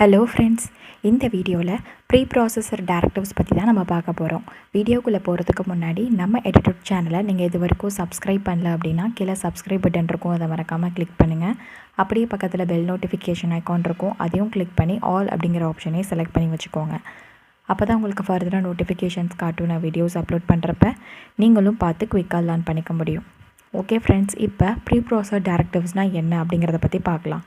Hello friends, இந்த வீடியோவில் pre processor directives பற்றி தான் நம்ம பார்க்க போகிறோம். வீடியோக்குள்ளே போகிறதுக்கு முன்னாடி நம்ம எடிட்டட் சேனலை நீங்கள் இது வரைக்கும் சப்ஸ்கிரைப் பண்ணல அப்படின்னா கீழே சப்ஸ்கிரைப் பட்டன் இருக்கும், அதை மறக்காமல் கிளிக் பண்ணுங்கள். அப்படியே பக்கத்தில் பெல் நோட்டிஃபிகேஷன் ஐக்கான் இருக்கும், அதையும் கிளிக் பண்ணி ஆல் அப்படிங்கிற ஆப்ஷனே செலக்ட் பண்ணி வச்சுக்கோங்க. அப்போ தான் உங்களுக்கு ஃபர்தராக நோட்டிஃபிகேஷன்ஸ் காட்டும் நான் வீடியோஸ் அப்லோட் பண்ணுறப்ப நீங்களும் பார்த்து குயிக்காக லேர்ன் பண்ணிக்க முடியும். ஓகே ஃப்ரெண்ட்ஸ், இப்போ ப்ரீ ப்ராசஸர் டேரக்டிவ்ஸ்னால் என்ன அப்படிங்கிறத பற்றி பார்க்கலாம்.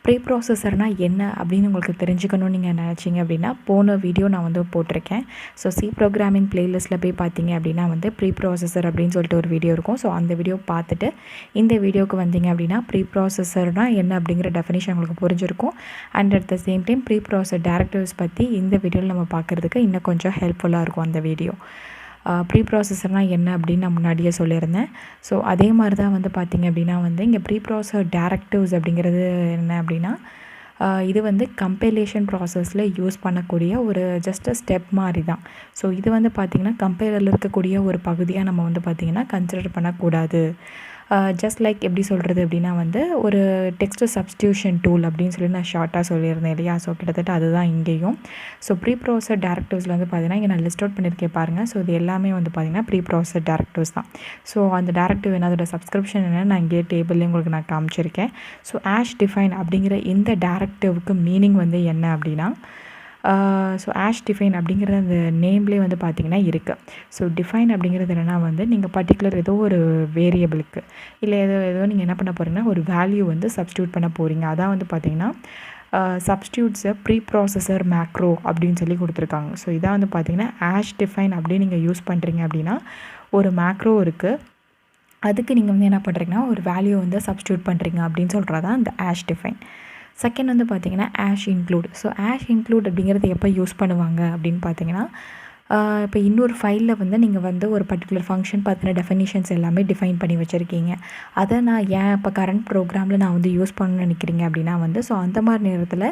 ப்ரீ ப்ராசஸர்னால் என்ன அப்படின்னு உங்களுக்கு தெரிஞ்சுக்கணும்னு நீங்கள் நினச்சிங்க அப்படின்னா போன வீடியோ நான் போட்டிருக்கேன். ஸோ சி ப்ரோக்ராமிங் ப்ளேலிஸ்ட்டில் போய் பார்த்தீங்க அப்படின்னா ப்ரீ ப்ராசஸர் அப்படின்னு சொல்லிட்டு ஒரு வீடியோ இருக்கும். ஸோ அந்த வீடியோ பார்த்துட்டு இந்த வீடியோவுக்கு வந்தீங்க அப்படின்னா ப்ரீ ப்ராசஸர்னால் என்ன அப்படிங்கிற டெஃபினேஷன் உங்களுக்கு புரிஞ்சிருக்கும். And at the same time preprocessor directives பற்றி இந்த வீடியோவில் நம்ம பார்க்குறதுக்கு இன்னும் கொஞ்சம் ஹெல்ப்ஃபுல்லாக இருக்கும் அந்த வீடியோ. ப்ரீ ப்ராசஸர்னால் என்ன அப்படின்னு நான் முன்னாடியே சொல்லியிருந்தேன். ஸோ அதே மாதிரி தான் பார்த்திங்க அப்படின்னா இங்கே ப்ரீ ப்ராசஸர் டேரக்டிவ்ஸ் அப்படிங்கிறது என்ன அப்படின்னா இது கம்பைலேஷன் ப்ராசஸில் யூஸ் பண்ணக்கூடிய ஒரு ஜஸ்ட் ஸ்டெப் மாதிரி தான். ஸோ இது பார்த்திங்கன்னா கம்பைலரில் இருக்கக்கூடிய ஒரு பகுதியாக நம்ம பார்த்திங்கன்னா கன்சிடர் பண்ணக்கூடாது. ஜஸ்ட் லைக் எப்படி சொல்கிறது அப்படின்னா ஒரு டெக்ஸ்ட் சப்ஸ்டியூஷன் டூல் அப்படின்னு சொல்லி நான் ஷார்ட்டாக சொல்லியிருந்தேன் இல்லையா. ஸோ கிட்டத்தட்ட அதுதான் இங்கேயும். ஸோ ப்ரீ ப்ராசஸர் டேரக்டிவ்ஸில் பார்த்தீங்கன்னா இங்கே நான் லிஸ்ட் அவுட் பண்ணியிருக்கேன் பாருங்கள். ஸோ இது எல்லாமே பார்த்திங்கன்னா ப்ரீ ப்ராசஸர் டேரக்டிவ்ஸ் தான். ஸோ அந்த டேரக்டிவ் என்ன, அதோட சப்ஸ்கிரிப்ஷன் என்ன நான் இங்கே டேபிள்லேயே உங்களுக்கு நான் காமிச்சிருக்கேன். ஸோ ஆஷ் டிஃபைன் அப்படிங்கிற இந்த டேரக்டிவ்க்கு மீனிங் என்ன அப்படின்னா ஸோ ஆஷ் டிஃபைன் அப்படிங்கிற அந்த நேம்லேயே பார்த்திங்கன்னா இருக்குது. ஸோ டிஃபைன் அப்படிங்கிறது என்னென்னா நீங்கள் பர்டிகுலர் ஏதோ ஒரு வேரியபிளுக்கு இல்லை ஏதோ நீங்கள் என்ன பண்ண போகிறீங்கன்னா ஒரு வேல்யூ சப்ஸ்டியூட் பண்ண போகிறீங்க. அதான் பார்த்திங்கன்னா சப்ஸ்டியூட்ஸை ப்ரீ ப்ராசஸர் மேக்ரோ அப்படின்னு சொல்லி கொடுத்துருக்காங்க. ஸோ இதான் பார்த்திங்கன்னா ஆஷ் டிஃபைன் அப்படின்னு நீங்கள் யூஸ் பண்ணுறீங்க அப்படின்னா ஒரு மேக்ரோ இருக்குது, அதுக்கு நீங்கள் என்ன பண்ணுறீங்கன்னா ஒரு வேல்யூ சப்ஸ்டியூட் பண்ணுறீங்க அப்படின்னு சொல்கிறதான் இந்த ஆஷ் டிஃபைன். செகண்ட் பார்த்திங்கன்னா ash include. So ash include அப்படிங்கிறது எப்போ யூஸ் பண்ணுவாங்க அப்படின்னு பார்த்தீங்கன்னா இப்போ இன்னொரு ஃபைலில் நீங்கள் ஒரு பர்டிகுலர் ஃபங்க்ஷன் பார்த்தின டெஃபினிஷன்ஸ் எல்லாமே டிஃபைன் பண்ணி வச்சுருக்கீங்க. அதை நான் ஏன் இப்போ கரண்ட் ப்ரோக்ராமில் நான் யூஸ் பண்ணணும்னு நினைக்கிறீங்க அப்படின்னா ஸோ அந்த மாதிரி நேரத்தில்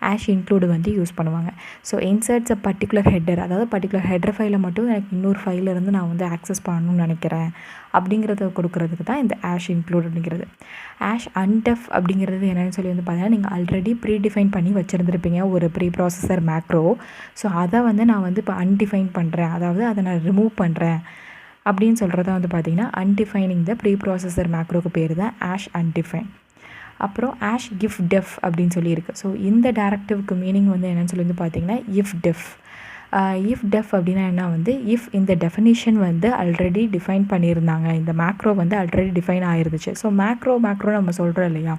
ஆஷ் இன்க்ளூடு யூஸ் பண்ணுவாங்க. So inserts a particular header, அதாவது பர்டிகுலர் ஹெட்டர் ஃபைலை மட்டும் எனக்கு இன்னொரு ஃபைலிருந்து நான் ஆக்சஸ் பண்ணணும்னு நினைக்கிறேன் அப்படிங்கிறத கொடுக்குறதுக்கு தான் இந்த ஆஷ் இன்க்ளூட் அப்படிங்கிறது. ஆஷ் அன்டெஃப் அப்படிங்கிறது என்னென்னு சொல்லி பார்த்தீங்கன்னா நீங்கள் ஆல்ரெடி ப்ரீ டிஃபைன் பண்ணி வச்சுருந்துருப்பீங்க ஒரு ப்ரீ ப்ராசஸர் மேக்ரோ. ஸோ அதை நான் இப்போ அன்டிஃபைன் பண்ணுறேன், அதாவது அதை நான் ரிமூவ் பண்ணுறேன் அப்படின்னு சொல்கிறத பார்த்திங்கன்னா அன்டிஃபைனிங் த ப்ரீ ப்ராசஸர் மேக்ரோக்கு பேர் தான் ஆஷ் அன்டிஃபைன். அப்புறம் ஆஷ் இஃப் டெஃப் அப்படின்னு சொல்லியிருக்கு. ஸோ இந்த டேரக்டிவ்க்கு மீனிங் என்னென்னு சொல்லி பார்த்தீங்கன்னா இஃப் டெஃப். இஃப் டெஃப் அப்படின்னா என்ன இஃப் இந்த டெஃபினிஷன் ஆல்ரெடி டிஃபைன் பண்ணியிருந்தாங்க, இந்த மேக்ரோ ஆல்ரெடி டிஃபைன் ஆகிருந்துச்சு. ஸோ மேக்ரோ நம்ம சொல்கிறோம் இல்லையா,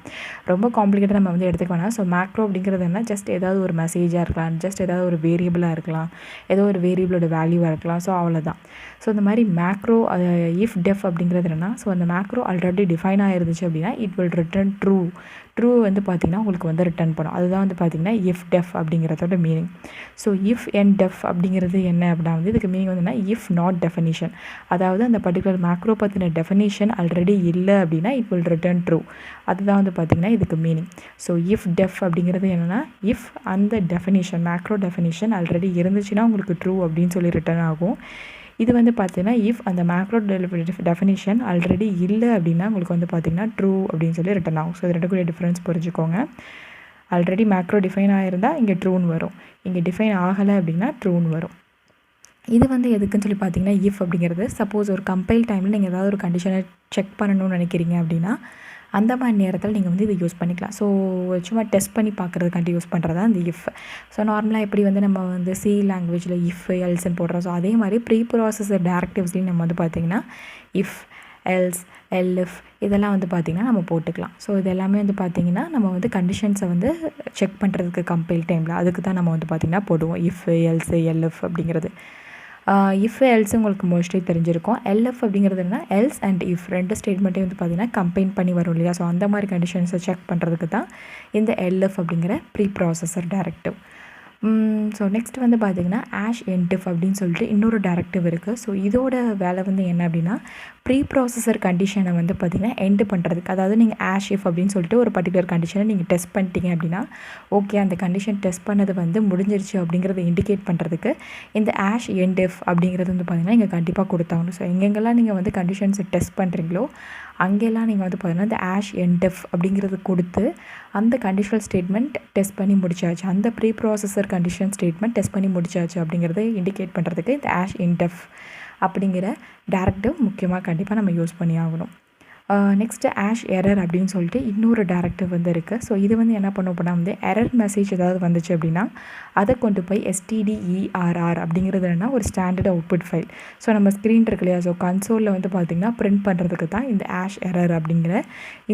ரொம்ப காம்ப்ளிகேட்டாக நம்ம எடுத்துக்க வேணாம். ஸோ மேக்ரோ அப்படிங்கிறது என்ன, ஜஸ்ட் ஏதாவது ஒரு மெசேஜாக இருக்கலாம், ஜஸ்ட் ஏதாவது ஒரு வேரியபிளாக இருக்கலாம், ஏதோ ஒரு வேரியபிளோட வேல்யூவாக இருக்கலாம். ஸோ அவ்வளோதான். ஸோ இந்த மாதிரி மேக்ரோ இஃப் டெஃப் அப்படிங்கிறது என்னென்னா ஸோ அந்த மேக்ரோ ஆல்ரெடி டிஃபைன் ஆகிருந்துச்சு அப்படின்னா it will return true. True பார்த்திங்கன்னா உங்களுக்கு ரிட்டர்ன் பண்ணும். அதுதான் பார்த்திங்கன்னா இஃப் டெஃப் அப்படிங்கிறதோட meaning. So if and def அப்படிங்கிறது என்ன அப்படின்னா இதுக்கு மீனிங் இஃப் நாட் டெஃபினிஷன், அதாவது அந்த பர்டிகுலர் மேக்ரோ பற்றின டெஃபினிஷன் ஆல்ரெடி இல்லை அப்படின்னா இட் வில் ரிட்டர்ன் ட்ரூ. அதுதான் பார்த்திங்கன்னா இதுக்கு மீனிங். ஸோ இஃப் டெஃப் அப்படிங்கிறது என்னென்னா இஃப் அந்த டெஃபினிஷன் மேக்ரோ டெஃபினிஷன் ஆல்ரெடி இருந்துச்சுன்னா உங்களுக்கு ட்ரூ அப்படின்னு சொல்லி ரிட்டர்ன் ஆகும். இது பார்த்தீங்கன்னா இஃப் அந்த மேக்ரோ டெஃபினிஷன் ஆல்ரெடி இல்லை அப்படின்னா உங்களுக்கு பார்த்தீங்கன்னா ட்ரூ அப்படின்னு சொல்லி ரிட்டர்ன் ஆகும். ஸோ இது ரெண்டுக்குரிய டிஃப்ரென்ஸ் புரிஞ்சுக்கோங்க. ஆல்ரெடி மேக்ரோ டிஃபைன் ஆகிருந்தால் இங்கே ட்ரூன்னு வரும், இங்கே டிஃபைன் ஆகலை அப்படின்னா ட்ரூன்னு வரும். இது எதுக்குன்னு சொல்லி பார்த்தீங்கன்னா இஃப் அப்படிங்கிறது சப்போஸ் ஒரு கம்பைல் டைமில் நீங்கள் ஏதாவது ஒரு கண்டிஷனை செக் பண்ணணும்னு நினைக்கிறீங்க அப்படின்னா அந்த மாதிரி நேரத்தில் நீங்கள் இதை யூஸ் பண்ணிக்கலாம். ஸோ சும்மா டெஸ்ட் பண்ணி பார்க்குறதுக்காண்டி யூஸ் பண்ணுறது தான் இந்த இஃப். ஸோ நார்மலாக எப்படி நம்ம சி லாங்குவேஜில் இஃப் எல்ஸ்ன்னு போடுறோம். ஸோ அதே மாதிரி ப்ரீ ப்ராசஸர் டேரக்டிவ்ஸ்லேயும் நம்ம பார்த்திங்கன்னா இஃப், எல்ஸ், எல்இஃப் இதெல்லாம் பார்த்திங்கன்னா நம்ம போட்டுக்கலாம். ஸோ இது எல்லாமே பார்த்திங்கன்னா நம்ம கண்டிஷன்ஸை செக் பண்ணுறதுக்கு கம்பைல் டைமில் அதுக்கு தான் நம்ம பார்த்திங்கன்னா போடுவோம் இஃப், எல்ஸ், எல்இஃப் அப்படிங்கிறது. இஃப் எல்ஸ் உங்களுக்கு மோஸ்ட்லி தெரிஞ்சிருக்கும். எல்எஃப் அப்படிங்கிறது என்ன, எல்ஸ் அண்ட் இஃப் ரெண்டு ஸ்டேட்மெண்ட்டையும் பார்த்திங்கன்னா கம்பைன் பண்ணி வரும் இல்லையா. ஸோ அந்த மாதிரி கண்டிஷன்ஸை செக் பண்ணுறதுக்கு தான் இந்த எல்எஃப் அப்படிங்கிற preprocessor directive. So next பார்த்திங்கன்னா ஆஷ் என்டிஃப் அப்படின்னு சொல்லிட்டு இன்னொரு டேரக்டிவ் இருக்குது. ஸோ இதோட வேலை என்ன அப்படின்னா ப்ரீ ப்ராசஸர் கண்டிஷனை பார்த்திங்கன்னா எண்டு பண்ணுறதுக்கு, அதாவது நீங்கள் ஆஷ் இஃப் அப்படின்னு சொல்லிட்டு ஒரு பர்டிகுலர் கண்டிஷனை நீங்கள் டெஸ்ட் பண்ணிட்டீங்க அப்படின்னா ஓகே அந்த கண்டிஷன் டெஸ்ட் பண்ணது முடிஞ்சிருச்சு அப்படிங்கிறத இண்டிகேட் பண்ணுறதுக்கு இந்த ஆஷ் என்டிஃப் அப்படிங்கிறது பார்த்திங்கன்னா இங்கே கண்டிப்பாக கொடுத்தாங்க. ஸோ எங்கெங்கெல்லாம் நீங்கள் கண்டிஷன்ஸை டெஸ்ட் பண்ணுறீங்களோ அங்கெல்லாம் நீங்கள் வந்து பார்த்தீங்கன்னா இந்த ஆஷ் என்டெஃப் அப்படிங்கிறது கொடுத்து அந்த கண்டிஷனல் ஸ்டேட்மெண்ட் டெஸ்ட் பண்ணி முடிச்சாச்சு, அந்த preprocessor condition statement test பண்ணி முடிச்சாச்சு அப்படிங்கிறத இண்டிகேட் பண்ணுறதுக்கு இந்த ஆஷ் என்டெஃப் அப்படிங்கிற டைரக்டிவ் முக்கியமாக கண்டிப்பாக நம்ம யூஸ் பண்ணி ஆகணும். நெக்ஸ்ட்டு ஆஷ் எரர் அப்படின்னு சொல்லிட்டு இன்னொரு டைரக்டிவ் வந்து இருக்குது. ஸோ இது வந்து என்ன பண்ணும் அப்படின்னா வந்து எரர் மெசேஜ் ஏதாவது வந்துச்சு அப்படின்னா அதை கொண்டு போய் stderr அப்படிங்கிறது என்னன்னா ஒரு ஸ்டாண்டர்ட் அவுட்புட் ஃபைல். ஸோ நம்ம ஸ்க்ரீன் இருக்கு இல்லையா, ஸோ கன்சோலில் வந்து பார்த்திங்கன்னா பிரிண்ட் பண்ணுறதுக்கு தான் இந்த ஆஷ் எரர் அப்படிங்கிற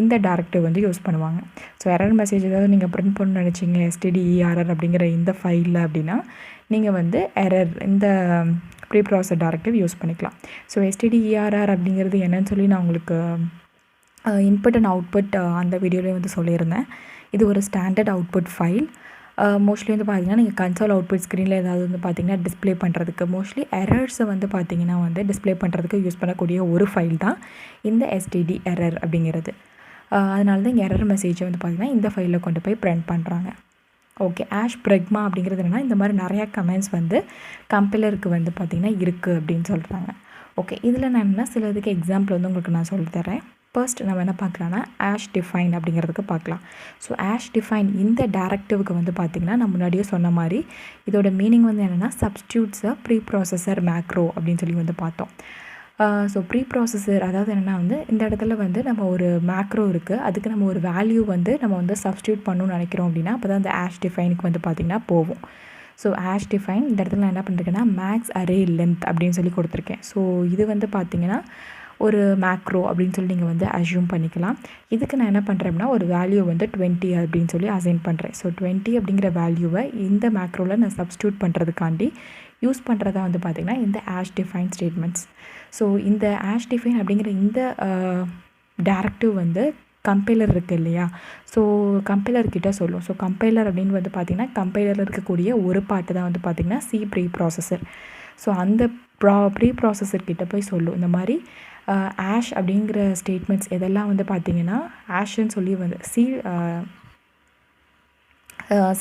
இந்த டைரக்டிவ் வந்து யூஸ் பண்ணுவாங்க. ஸோ எரர் மெசேஜ் ஏதாவது நீங்கள் பிரிண்ட் பண்ணணும்னு நினச்சிங்க stderr அப்படிங்கிற இந்த ஃபைலில் அப்படின்னா நீங்கள் வந்து எரர் இந்த ப்ரீ ப்ராசஸர் டைரக்டிவ் யூஸ் பண்ணிக்கலாம். ஸோ stderr அப்படிங்கிறது என்னன்னு சொல்லி நான் உங்களுக்கு இன்புட் அண்ட் அவுட்புட் அந்த வீடியோலேயே வந்து சொல்லியிருந்தேன். இது ஒரு ஸ்டாண்டர்ட் அவுட்புட் ஃபைல். மோஸ்ட்லி வந்து பார்த்திங்கன்னா நீங்கள் கன்சோல் அவுட்புட் ஸ்க்ரீனில் ஏதாவது வந்து பார்த்திங்கன்னா டிஸ்பிளே பண்ணுறதுக்கு, மோஸ்ட்லி எரர்ஸை வந்து பார்த்திங்கன்னா வந்து டிஸ்பிளே பண்ணுறதுக்கு யூஸ் பண்ணக்கூடிய ஒரு ஃபைல் தான் இந்த stderr அப்படிங்கிறது. அதனால தான் இங்கே எரர் மெசேஜை வந்து பார்த்திங்கன்னா இந்த ஃபைலில் கொண்டு போய் பிரிண்ட் பண்ணுறாங்க. ஓகே, ஆஷ் ப்ரெக்மா அப்படிங்கிறது என்னென்னா இந்த மாதிரி நிறையா கமெண்ட்ஸ் வந்து கம்பைலருக்கு வந்து பார்த்திங்கன்னா இருக்குது அப்படின்னு சொல்கிறாங்க. ஓகே, இதில் நான் என்ன சில இதுக்கு எக்ஸாம்பிள் வந்து உங்களுக்கு நான் சொல்லித்தரேன். ஃபர்ஸ்ட் நம்ம என்ன பார்க்கலான்னா ஆஷ் டிஃபைன் அப்படிங்கிறதுக்கு பார்க்கலாம். ஸோ ஆஷ் டிஃபைன் இந்த டைரக்டிவ்க்கு வந்து பார்த்திங்கன்னா நான் முன்னாடியே சொன்ன மாதிரி இதோட மீனிங் வந்து என்னென்னா சப்ஸ்டியூட்ஸ் ப்ரீ ப்ராசஸர் மேக்ரோ அப்படின்னு சொல்லி வந்து பார்த்தோம். ஸோ ப்ரீ ப்ராசஸர் அதாவது என்னென்னா வந்து இந்த இடத்துல வந்து நம்ம ஒரு மேக்ரோ இருக்குது, அதுக்கு நம்ம ஒரு வேல்யூ வந்து நம்ம வந்து சப்ஸ்டியூட் பண்ணணும்னு நினைக்கிறோம் அப்படின்னா அப்போ தான் அந்த ஆஷ் டிஃபைனுக்கு வந்து பார்த்திங்கன்னா போகும். ஸோ ஆஷ் டிஃபைன் இந்த இடத்துல நான் என்ன பண்ணிருக்கேன்னா மேக்ஸ் அரே லென்த் அப்படின்னு சொல்லி கொடுத்துருக்கேன். ஸோ இது வந்து பார்த்திங்கன்னா ஒரு மேக்ரோ அப்படின்னு சொல்லி நீங்கள் வந்து அஸ்யூம் பண்ணிக்கலாம். இதுக்கு நான் என்ன பண்ணுறேன் அப்படின்னா ஒரு வேல்யூ வந்து 20 அப்படின்னு சொல்லி அசைன் பண்ணுறேன். ஸோ 20 அப்படிங்கிற வேல்யூவை இந்த மேக்ரோவில் நான் சப்ஸ்டியூட் பண்ணுறதுக்காண்டி யூஸ் பண்ணுறதா வந்து பார்த்திங்கன்னா இந்த ஆஷ் டிஃபைன் ஸ்டேட்மெண்ட்ஸ். ஸோ இந்த ஆஷ் டிஃபைன் அப்படிங்கிற இந்த டைரக்டிவ் வந்து கம்பைலர் இருக்குது இல்லையா, ஸோ கம்பைலர்கிட்ட சொல்லும். ஸோ கம்பைலர் அப்படின்னு வந்து பார்த்திங்கன்னா கம்பைலரில் இருக்கக்கூடிய ஒரு பாட்டு தான் வந்து பார்த்திங்கன்னா சி ப்ரீ ப்ராசஸர். ஸோ அந்த ப்ரீ ப்ராசஸர்கிட்ட போய் சொல்லும் இந்த மாதிரி ஆஷ் அப்படிங்கிற ஸ்டேட்மெண்ட்ஸ் எதெல்லாம் வந்து பார்த்திங்கன்னா ஆஷ்ன்னு சொல்லி வந்து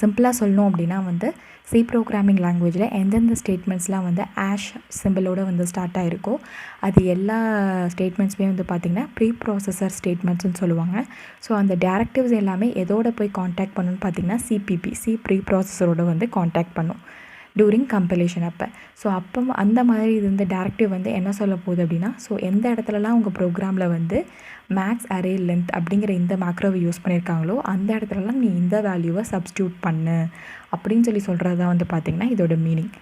சிம்பிளாக சொல்லணும் அப்படின்னா வந்து சி ப்ரோக்ராமிங் லாங்குவேஜில் எந்தெந்த ஸ்டேட்மெண்ட்ஸ்லாம் வந்து ஆஷ் சிம்பிளோடு வந்து ஸ்டார்ட் ஆகிருக்கோ அது எல்லா ஸ்டேட்மெண்ட்ஸுமே வந்து பார்த்திங்கன்னா ப்ரீ ப்ராசஸர் ஸ்டேட்மெண்ட்ஸ்னு சொல்லுவாங்க. ஸோ அந்த டைரக்டிவ்ஸ் எல்லாமே எதோட போய் காண்டாக்ட் பண்ணணும்னு பார்த்திங்கன்னா சிபிபி சி ப்ரீ ப்ராசஸரோட வந்து காண்டாக்ட் பண்ணும் டூரிங் கம்பைலேஷன் அப்போ. ஸோ அப்போ அந்த மாதிரி இது இந்த டைரக்டிவ் வந்து என்ன சொல்ல போகுது அப்படின்னா ஸோ எந்த இடத்துலலாம் உங்கள் ப்ரோக்ராமில் வந்து மேக்ஸ் அரே லென்த் அப்படிங்கிற இந்த மேக்ரோவை யூஸ் பண்ணியிருக்காங்களோ அந்த இடத்துலலாம் நீ இந்த வேல்யூவை சப்ஸ்டியூட் பண்ணு அப்படின்னு சொல்லி சொல்கிறது தான் வந்து பார்த்திங்கன்னா இதோட மீனிங்.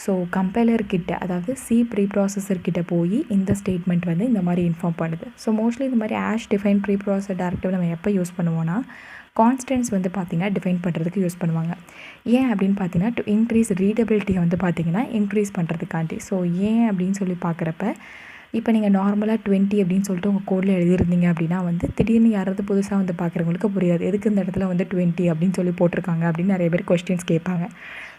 ஸோ கம்பைலர்கிட்ட அதாவது சி ப்ரீ ப்ராசஸர்கிட்ட போய் இந்த ஸ்டேட்மெண்ட் வந்து இந்த மாதிரி இன்ஃபார்ம் பண்ணுது. ஸோ மோஸ்ட்லி இந்த மாதிரி hash define preprocessor directive நம்ம எப்போ யூஸ் பண்ணுவோன்னா கான்ஸ்டன்ட்ஸ் வந்து பார்த்திங்கன்னா டிஃபைன் பண்ணுறதுக்கு யூஸ் பண்ணுவாங்க. ஏன் அப்படின்னு பார்த்தீங்கன்னா டு இன்க்ரீஸ் ரீடபிலிட்டியை வந்து பார்த்திங்கன்னா இன்க்ரீஸ் பண்ணுறதுக்காண்டி. ஸோ ஏன் அப்படின்னு சொல்லி பார்க்குறப்ப இப்போ நீங்கள் நார்மலாக 20 அப்படின்னு சொல்லிட்டு உங்கள் கோடில் எழுதியிருந்தீங்க அப்படின்னா வந்து திடீர்னு யாராவது புதுசாக வந்து பார்க்குறவங்களுக்கு புரியாது எதுக்கு இந்த இடத்துல வந்து 20 அப்படின்னு சொல்லி போட்டிருக்காங்க அப்படின்னு நிறைய பேர் கொஸ்டின்ஸ் கேட்பாங்க.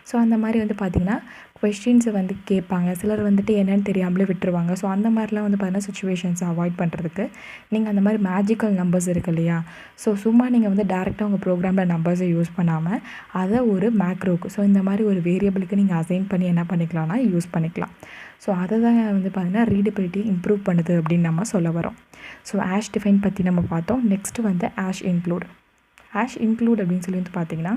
ஸோ அந்த மாதிரி வந்து பார்த்திங்கன்னா கொஸ்டின்ஸை வந்து கேட்பாங்க, சிலர் வந்துட்டு என்னென்னு தெரியாமலே விட்டுருவாங்க. ஸோ அந்த மாதிரிலாம் வந்து பார்த்திங்கன்னா சுச்சுவேஷன்ஸை அவாய்ட் பண்ணுறதுக்கு நீங்கள் அந்த மாதிரி மேஜிக்கல் நம்பர்ஸ் இருக்குது இல்லையா, ஸோ சும்மா நீங்கள் வந்து டேரெக்டாக உங்கள் ப்ரோக்ராமில் நம்பர்ஸை யூஸ் பண்ணாமல் அதை ஒரு மேக்ரோக்கு ஸோ இந்த மாதிரி ஒரு வேரியபிளுக்கு நீங்கள் அசைன் பண்ணி என்ன பண்ணிக்கலாம்னா யூஸ் பண்ணிக்கலாம். ஸோ அதை தான் வந்து பார்த்திங்கன்னா ரீடபிலிட்டி இம்ப்ரூவ் பண்ணுது அப்படின்னு நம்ம சொல்ல வரோம். ஸோ ஆஷ் டிஃபைன் பற்றி நம்ம பார்த்தோம். நெக்ஸ்ட்டு வந்து ஆஷ் இன்க்ளூட் அப்படின்னு சொல்லி வந்து பார்த்திங்கன்னா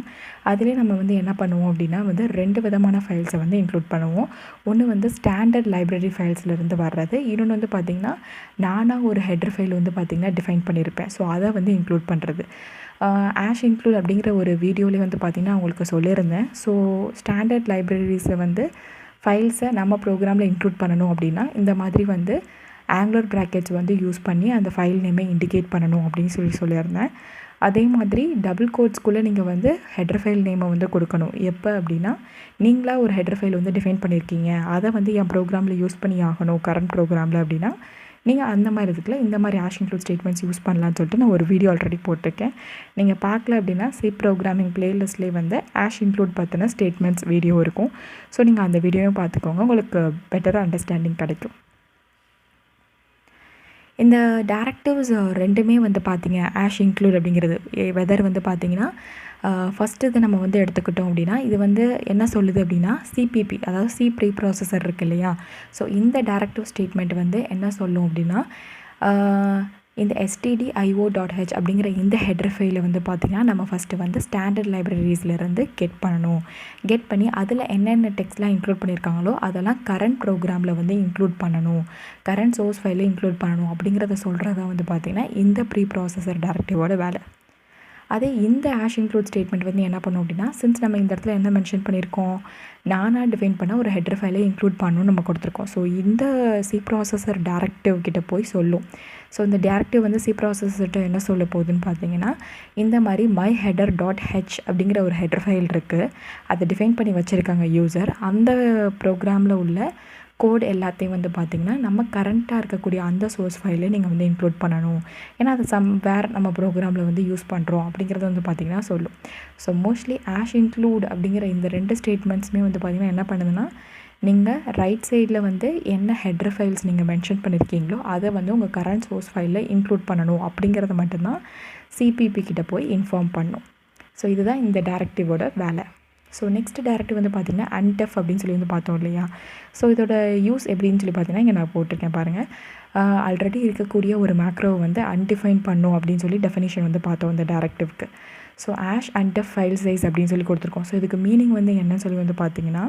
அதிலே நம்ம வந்து என்ன பண்ணுவோம் அப்படின்னா வந்து 2 விதமான ஃபைல்ஸை வந்து இன்க்ளூட் பண்ணுவோம். ஒன்று வந்து ஸ்டாண்டர்ட் லைப்ரரி ஃபைல்ஸ்லேருந்து வர்றது, இன்னொன்று வந்து பார்த்திங்கன்னா நானாக ஒரு ஹெடர் ஃபைல் வந்து பார்த்திங்கன்னா டிஃபைன் பண்ணியிருப்பேன். ஸோ அதை வந்து இன்க்ளூட் பண்ணுறது ஆஷ் இன்க்ளூட் அப்படிங்கிற ஒரு வீடியோலேயே வந்து பார்த்திங்கன்னா உங்களுக்கு சொல்லியிருந்தேன். ஸோ ஸ்டாண்டர்ட் லைப்ரரிஸை வந்து ஃபைல்ஸை நம்ம ப்ரோக்ராமில் இன்க்ளூட் பண்ணணும் அப்படின்னா இந்த மாதிரி வந்து ஆங்குலர் ப்ராக்கெட்ஸ் வந்து யூஸ் பண்ணி அந்த ஃபைல் நேமை இண்டிகேட் பண்ணணும் அப்படின்னு சொல்லியிருந்தேன். அதே மாதிரி டபுள் கோட்ஸ்குள்ளே நீங்கள் வந்து ஹெடர் ஃபைல் நேமை வந்து கொடுக்கணும். எப்போ அப்படின்னா நீங்களாக ஒரு ஹெடர் ஃபைல் வந்து டிஃபைன் பண்ணியிருக்கீங்க, அதை வந்து என் ப்ரோக்ராமில் யூஸ் பண்ணி ஆகணும் கரண்ட் ப்ரோக்ராமில் அப்படின்னா நீங்கள் அந்த மாதிரி இதுக்குள்ள இந்த மாதிரி ஆஷ் இன்க்ளூட் ஸ்டேட்மெண்ட்ஸ் யூஸ் பண்ணலான்னு சொல்லிட்டு நான் ஒரு வீடியோ ஆல்ரெடி போட்டிருக்கேன். நீங்கள் பார்க்கல அப்படின்னா சி ப்ரோக்ராமிங் பிளேலிஸ்ட்லேயே வந்து ஆஷ் இன்க்ளூட் பற்றின ஸ்டேட்மெண்ட்ஸ் வீடியோ இருக்கும். ஸோ நீங்கள் அந்த வீடியோவும் பார்த்துக்கோங்க, உங்களுக்கு பெட்டராக அண்டர்ஸ்டாண்டிங் கிடைக்கும். இந்த டைரக்டிவ்ஸ் ரெண்டுமே வந்து பார்த்திங்க ஆஷ் இன்க்ளூட் அப்படிங்கிறது வெதர் வந்து பார்த்திங்கன்னா ஃபஸ்ட்டு இதை நம்ம வந்து எடுத்துக்கிட்டோம் அப்படின்னா இது வந்து என்ன சொல்லுது அப்படின்னா சிபிபி அதாவது சி ப்ரீ ப்ராசஸர் இருக்குது இல்லையா, ஸோ இந்த டைரக்டிவ் ஸ்டேட்மெண்ட் வந்து என்ன சொல்லும் அப்படின்னா இந்த stdio.h அப்படிங்கிற இந்த ஹெடர் ஃபைலை வந்து பார்த்திங்கன்னா நம்ம ஃபஸ்ட்டு வந்து ஸ்டாண்டர்ட் லைப்ரரிஸ்லேருந்து கெட் பண்ணி அதில் என்னென்ன டெக்ஸ்ட்லாம் இன்க்ளூட் பண்ணியிருக்காங்களோ அதெல்லாம் கரண்ட் ப்ரோக்ராமில் வந்து இன்க்ளூட் பண்ணணும், கரண்ட் சோர்ஸ் ஃபைலில் இன்க்ளூட் பண்ணணும் அப்படிங்கிறத சொல்கிறதா வந்து பார்த்திங்கன்னா இந்த ப்ரீ ப்ராசஸர் டைரக்டிவோட வேலை. அதே இந்த ஹேஷ் இன்க்ளூட் ஸ்டேட்மெண்ட் வந்து என்ன பண்ணும் அப்படின்னா, சின்ஸ் நம்ம இந்த இடத்துல என்ன மென்ஷன் பண்ணியிருக்கோம், நானாக டிஃபைன் பண்ண ஒரு ஹெடர் ஃபைலை இன்க்ளூட் பண்ணணும்னு நம்ம கொடுத்துருக்கோம். ஸோ இந்த சி ப்ராசஸர் டைரக்டிவ் கிட்ட போய் சொல்லும். ஸோ இந்த டைரக்டிவ் வந்து சி ப்ராசஸர்கிட்ட என்ன சொல்ல போகுதுன்னு பார்த்தீங்கன்னா, இந்த மாதிரி மை ஹெடர் டாட் ஹெச் அப்படிங்கிற ஒரு ஹெடர் ஃபைல் இருக்குது, அதை டிஃபைன் பண்ணி வச்சுருக்காங்க யூசர். அந்த ப்ரோக்ராமில் உள்ள கோட் எல்லாத்தையும் வந்து பார்த்திங்கன்னா நம்ம கரண்ட்டாக இருக்கக்கூடிய அந்த சோர்ஸ் ஃபைலை நீங்கள் வந்து இன்க்ளூட் பண்ணணும், ஏன்னா அது வேறு நம்ம ப்ரோக்ராமில் வந்து யூஸ் பண்ணுறோம் அப்படிங்கிறத வந்து பார்த்திங்கன்னா சொல்லும். ஸோ மோஸ்ட்லி ஆஷ் இன்க்ளூட் அப்படிங்கிற இந்த 2 ஸ்டேட்மெண்ட்ஸுமே வந்து பார்த்திங்கன்னா என்ன பண்ணுதுன்னா, நீங்கள் ரைட் சைடில் வந்து என்ன ஹெடர் ஃபைல்ஸ் நீங்கள் மென்ஷன் பண்ணியிருக்கீங்களோ அதை வந்து உங்கள் கரண்ட் சோர்ஸ் ஃபைலில் இன்க்ளூட் பண்ணணும் அப்படிங்கிறத மட்டும்தான் சிபிபி கிட்ட போய் இன்ஃபார்ம் பண்ணும். ஸோ இதுதான் இந்த டைரக்டிவோட வேலை. ஸோ நெக்ஸ்ட் டைரக்டிவ் வந்து பார்த்திங்கன்னா அன்டெஃப் அப்படின்னு சொல்லி வந்து பார்த்தோம் இல்லையா. ஸோ இதோட யூஸ் எப்படின்னு சொல்லி பார்த்தீங்கன்னா இங்கே நான் போட்டிருக்கேன் பாருங்கள். ஆல்ரெடி இருக்கக்கூடிய ஒரு மேக்ரோவை வந்து அன்டிஃபைன் பண்ணும் அப்படின்னு சொல்லி டெஃபினிஷன் வந்து பார்த்தோம் இந்த டைரக்டிவ்க்கு. ஸோ ஆஷ் அன்டெஃப் ஃபைல் சைஸ் அப்படின்னு சொல்லி கொடுத்துருக்கோம். ஸோ இதுக்கு மீனிங் வந்து என்னன்னு சொல்லி வந்து பார்த்திங்கன்னா,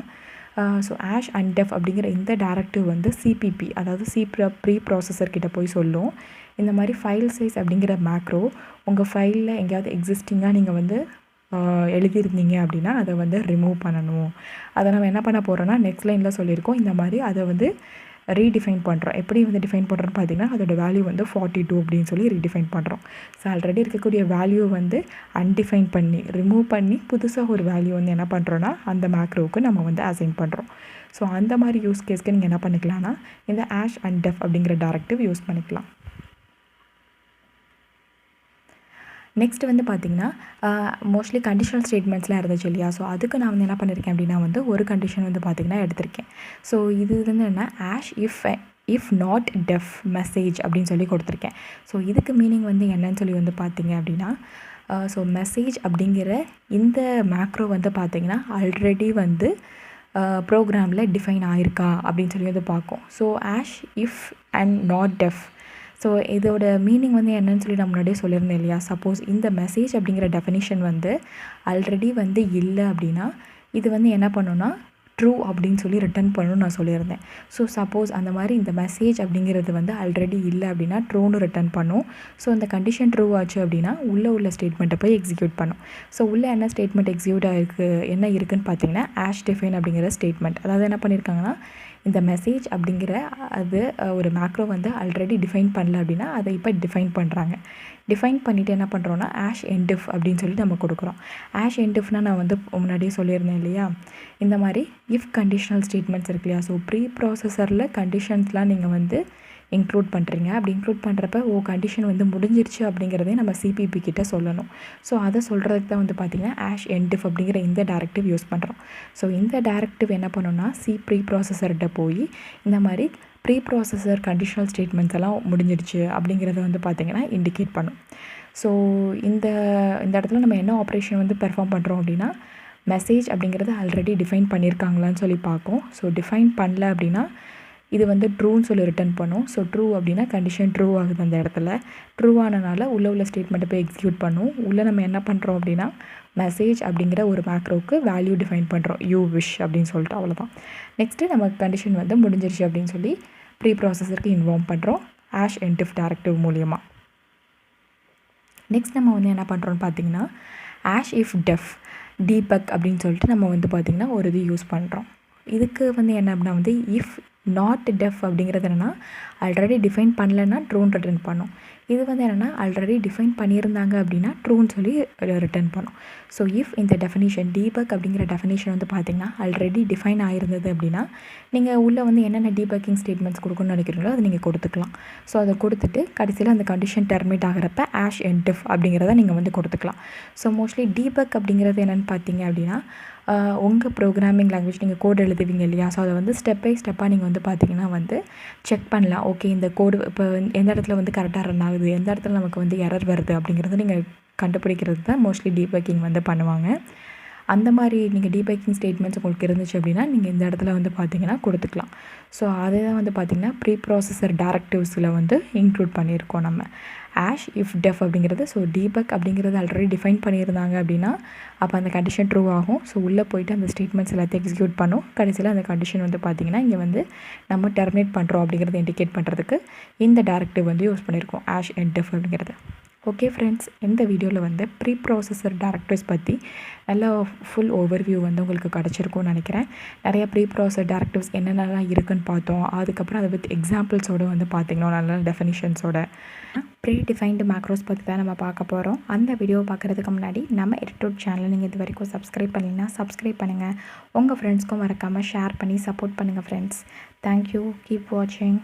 ஸோ ஆஷ் அன்டெஃப் அப்படிங்கிற இந்த டைரக்டிவ் வந்து சிபிபி, அதாவது ப்ரீ ப்ராசஸர் கிட்ட போய் சொல்லும், இந்த மாதிரி ஃபைல் சைஸ் அப்படிங்கிற மேக்ரோ உங்கள் ஃபைலில் எங்கேயாவது எக்ஸிஸ்டிங்காக நீங்கள் வந்து எழுதியிருந்தீங்க அப்படின்னா அதை வந்து ரிமூவ் பண்ணணும். அதை நம்ம என்ன பண்ண போகிறோன்னா நெக்ஸ்ட் லைனில் சொல்லியிருக்கோம், இந்த மாதிரி அதை வந்து ரீடிஃபைன் பண்ணுறோம். எப்படி வந்து டிஃபைன் பண்ணுறோன்னு பார்த்தீங்கன்னா, அதோட வேல்யூ வந்து 42 அப்படின்னு சொல்லி ரீடிஃபைன் பண்ணுறோம். ஸோ ஆல்ரெடி இருக்கக்கூடிய வேல்யூ வந்து அன்டிஃபைன் பண்ணி ரிமூவ் பண்ணி புதுசாக ஒரு வேல்யூ வந்து என்ன பண்ணுறோன்னா அந்த மேக்ரோவுக்கு நம்ம வந்து அசைன் பண்ணுறோம். ஸோ அந்த மாதிரி யூஸ் கேஸ்க்கு நீங்கள் என்ன பண்ணிக்கலாம்னா இந்த ஆஷ் அன்டெஃப் அப்படிங்கிற டைரக்டிவ் யூஸ் பண்ணிக்கலாம். நெக்ஸ்ட் வந்து பார்த்திங்கன்னா மோஸ்ட்லி கண்டிஷனல் ஸ்டேட்மெண்ட்ஸ்லாம் இருந்துச்சு இல்லையா. ஸோ அதுக்கு நான் வந்து என்ன பண்ணியிருக்கேன் அப்படின்னா வந்து ஒரு கண்டிஷன் வந்து பார்த்திங்கன்னா எடுத்திருக்கேன். ஸோ இது வந்து என்ன, hash if not def message அப்படின்னு சொல்லி கொடுத்துருக்கேன். ஸோ இதுக்கு மீனிங் வந்து என்னன்னு சொல்லி வந்து பார்த்திங்க அப்படின்னா, ஸோ மெசேஜ் அப்படிங்கிற இந்த மேக்ரோ வந்து பார்த்திங்கன்னா ஆல்ரெடி வந்து ப்ரோக்ராமில் டிஃபைன் ஆயிருக்கா அப்படின்னு சொல்லி வந்து பார்க்கும். So hash if and not def, so இதோட மீனிங் வந்து என்னன்னு சொல்லி நான் முன்னாடியே சொல்லியிருந்தேன் இல்லையா. சப்போஸ் இந்த மெசேஜ் அப்படிங்கிற டெஃபினிஷன் வந்து ஆல்ரெடி வந்து இல்லை அப்படின்னா இது வந்து என்ன பண்ணுன்னா ட்ரூ அப்படின்னு சொல்லி ரிட்டர்ன் பண்ணணும்னு நான் சொல்லியிருந்தேன். ஸோ சப்போஸ் அந்த மாதிரி இந்த மெசேஜ் அப்படிங்கிறது வந்து ஆல்ரெடி இல்லை அப்படின்னா ட்ரூன்னு ரிட்டர்ன் பண்ணும். ஸோ அந்த கண்டிஷன் ட்ரூ ஆச்சு அப்படின்னா உள்ள ஸ்டேட்மெண்ட்டை போய் எக்ஸிக்யூட் பண்ணும். ஸோ உள்ளே என்ன ஸ்டேட்மெண்ட் எக்ஸிக்யூட் ஆகிருக்கு என்ன இருக்குதுன்னு பார்த்தீங்கன்னா ஆஷ் டிஃபைன் அப்படிங்கிற ஸ்டேட்மெண்ட். அதாவது என்ன பண்ணியிருக்காங்கன்னா, இந்த மெசேஜ் அப்படிங்கிற அது ஒரு மேக்ரோ வந்து ஆல்ரெடி டிஃபைன் பண்ணல அப்படின்னா அதை இப்போ டிஃபைன் பண்ணுறாங்க. டிஃபைன் பண்ணிவிட்டு என்ன பண்ணுறோன்னா ஆஷ் என்டிஃப் அப்படின்னு சொல்லி நம்ம கொடுக்குறோம். ஆஷ் என்டிஃப்னால் நான் வந்து முன்னாடியே சொல்லியிருந்தேன் இல்லையா, இந்த மாதிரி இஃப் கண்டிஷனல் ஸ்டேட்மெண்ட்ஸ் இருக்கு இல்லையா. ஸோ ப்ரீ ப்ராசஸரில் கண்டிஷன்ஸ்லாம் நீங்கள் வந்து இன்க்ளூட் பண்ணுறீங்க. அப்படி இன்க்ளூட் பண்ணுறப்ப கண்டிஷன் வந்து முடிஞ்சிருச்சு அப்படிங்கிறதே நம்ம சிபிபி கிட்ட சொல்லணும். ஸோ அதை சொல்கிறதுக்கு தான் வந்து பார்த்திங்கன்னா ஆஷ் என்டிஃப் அப்படிங்கிற இந்த டைரக்டிவ் யூஸ் பண்ணுறோம். ஸோ இந்த டைரக்டிவ் என்ன பண்ணணும்னா ப்ரீ ப்ராசஸர்கிட்ட போய் இந்த மாதிரி ப்ரீ ப்ராசஸர் கண்டிஷனல் ஸ்டேட்மெண்ட்ஸ் எல்லாம் முடிஞ்சிடுச்சு அப்படிங்கிறத வந்து பார்த்திங்கன்னா இண்டிகேட் பண்ணும். ஸோ இந்த இடத்துல நம்ம என்ன ஆப்ரேஷன் வந்து பெர்ஃபார்ம் பண்ணுறோம் அப்படின்னா, மெசேஜ் அப்படிங்கிறது ஆல்ரெடி டிஃபைன் பண்ணியிருக்காங்களான்னு சொல்லி பார்க்கும். ஸோ டிஃபைன் பண்ணல அப்படின்னா இது வந்து ட்ரூன்னு சொல்லி ரிட்டர்ன் பண்ணும். ஸோ ட்ரூ அப்படின்னா கண்டிஷன் ட்ரூ ஆகுது, அந்த இடத்துல ட்ரூ ஆனனால உள்ள ஸ்டேட்மெண்ட்டை போய் எக்ஸிக்யூட் பண்ணும். உள்ளே நம்ம என்ன பண்ணுறோம் அப்படின்னா மெசேஜ் அப்படிங்கிற ஒரு மேக்ரோவுக்கு வேல்யூ டிஃபைன் பண்ணுறோம், யூ விஷ் அப்படின்னு சொல்லிட்டு, அவ்வளோதான். நெக்ஸ்ட்டு நம்ம கண்டிஷன் வந்து முடிஞ்சிருச்சு அப்படின்னு சொல்லி ப்ரீ ப்ராசஸருக்கு இன்வார்ம் பண்ணுறோம் ஆஷ் என்டிஃப் டைரக்டிவ் மூலியமாக. நெக்ஸ்ட் நம்ம வந்து என்ன பண்ணுறோன்னு பார்த்தீங்கன்னா ஆஷ் இஃப் டெஃப் டீபக் அப்படின்னு சொல்லிட்டு நம்ம வந்து பார்த்திங்கன்னா ஒரு இது யூஸ் பண்ணுறோம். இதுக்கு வந்து என்ன அப்படின்னா வந்து இஃப் நாட் டெஃப் அப்படிங்கிறது என்னென்னா ஆல்ரெடி டிஃபைன் பண்ணலைன்னா ட்ரூன்னு ரிட்டர்ன் பண்ணும். இது வந்து என்னென்னா ஆல்ரெடி டிஃபைன் பண்ணியிருந்தாங்க அப்படின்னா ட்ரூன்னு சொல்லி ரிட்டர்ன் பண்ணும். ஸோ இஃப் இந்த டெஃபினிஷன் டீபக் அப்படிங்கிற டெஃபினிஷன் வந்து பார்த்திங்கன்னா ஆல்ரெடி டிஃபைன் ஆயிருந்தது அப்படின்னா நீங்கள் உள்ளே வந்து என்னென்ன டீபக்கிங் ஸ்டேட்மெண்ட்ஸ் கொடுக்கணும்னு நினைக்கிறீங்களோ அதை நீங்கள் கொடுத்துக்கலாம். ஸோ அதை கொடுத்துட்டு கடைசியில் அந்த கண்டிஷன் டெர்மினேட் ஆகிறப்ப ஆஷ் என்டிஃப் அப்படிங்கிறத நீங்கள் வந்து கொடுத்துக்கலாம். ஸோ மோஸ்ட்லி டீபக் அப்படிங்கிறது என்னென்னு பார்த்தீங்க அப்படின்னா உங்கள் ப்ரோக்ராமிங் லாங்குவேஜ் நீங்கள் கோட் எழுதுவீங்க இல்லையா. ஸோ அதை வந்து ஸ்டெப் பை ஸ்டெப்பாக நீங்கள் வந்து பார்த்திங்கன்னா வந்து செக் பண்ணலாம். ஓகே, இந்த கோடு இப்போ எந்த இடத்துல வந்து கரெக்டாக ரன் ஆகுது, எந்த இடத்துல நமக்கு வந்து எரர் வருது அப்படிங்கிறத நீங்கள் கண்டுபிடிக்கிறது தான் மோஸ்ட்லி டீபக்கிங் வந்து பண்ணுவாங்க. அந்த மாதிரி நீங்கள் டீபக்கிங் ஸ்டேட்மெண்ட்ஸ் உங்களுக்கு இருந்துச்சு அப்படின்னா நீங்கள் இந்த இடத்துல வந்து பார்த்தீங்கன்னா கொடுத்துக்கலாம். ஸோ அதை தான் வந்து பார்த்திங்கன்னா ப்ரீ ப்ராசஸர் டைரக்டிவ்ஸில் வந்து இன்க்ளூட் பண்ணியிருக்கோம் நம்ம. ஆஷ் இஃப் டெஃப் அப்படிங்கிறது, ஸோ டீபக் அப்படிங்கிறது ஆல்ரெடி டிஃபைன் பண்ணியிருந்தாங்க அப்படின்னா அப்போ அந்த கண்டிஷன் ட்ரூ ஆகும். ஸோ உள்ளே போய்ட்டு அந்த ஸ்டேட்மெண்ட்ஸ் எல்லாத்தையும் எக்ஸிக்யூட் பண்ணும். கடைசியில் அந்த கண்டிஷன் வந்து பார்த்திங்கன்னா இங்கே வந்து நம்ம டெர்மினேட் பண்ணுறோம் அப்படிங்கிறத இண்டிகேட் பண்ணுறதுக்கு இந்த டைரக்டிவ் வந்து யூஸ் பண்ணியிருக்கோம், ஆஷ் அண்ட் டெஃப் அப்படிங்கிறது. ஓகே ஃப்ரெண்ட்ஸ், இந்த வீடியோவில் வந்து ப்ரீ ப்ராசஸர் டைரக்டிவ்ஸ் பற்றி நல்ல ஃபுல் ஓவர்வியூ வந்து உங்களுக்கு கிடச்சிருக்கும்னு நினைக்கிறேன். நிறைய ப்ரீ ப்ராசஸர் டைரக்டிவ்ஸ் என்னென்னலாம் இருக்குதுன்னு பார்த்தோம். அதுக்கப்புறம் அதை வித் எக்ஸாம்பிள்ஸோடு வந்து பார்த்திங்கன்னா நல்ல டெஃபினிஷன்ஸோட ப்ரீ டிஃபைன்டு மேக்ரோஸ் பற்றி தான் நம்ம பார்க்க போகிறோம். அந்த வீடியோ பார்க்குறதுக்கு முன்னாடி நம்ம எடிட்டோட் சேனலை நீங்கள் இது வரைக்கும் சப்ஸ்கிரைப் பண்ணிங்கன்னா சப்ஸ்கிரைப் பண்ணுங்கள். உங்கள் ஃப்ரெண்ட்ஸ்க்கும் மறக்காமல் ஷேர் பண்ணி சப்போர்ட் பண்ணுங்கள் ஃப்ரெண்ட்ஸ். தேங்க்யூ. கீப் வாட்சிங்.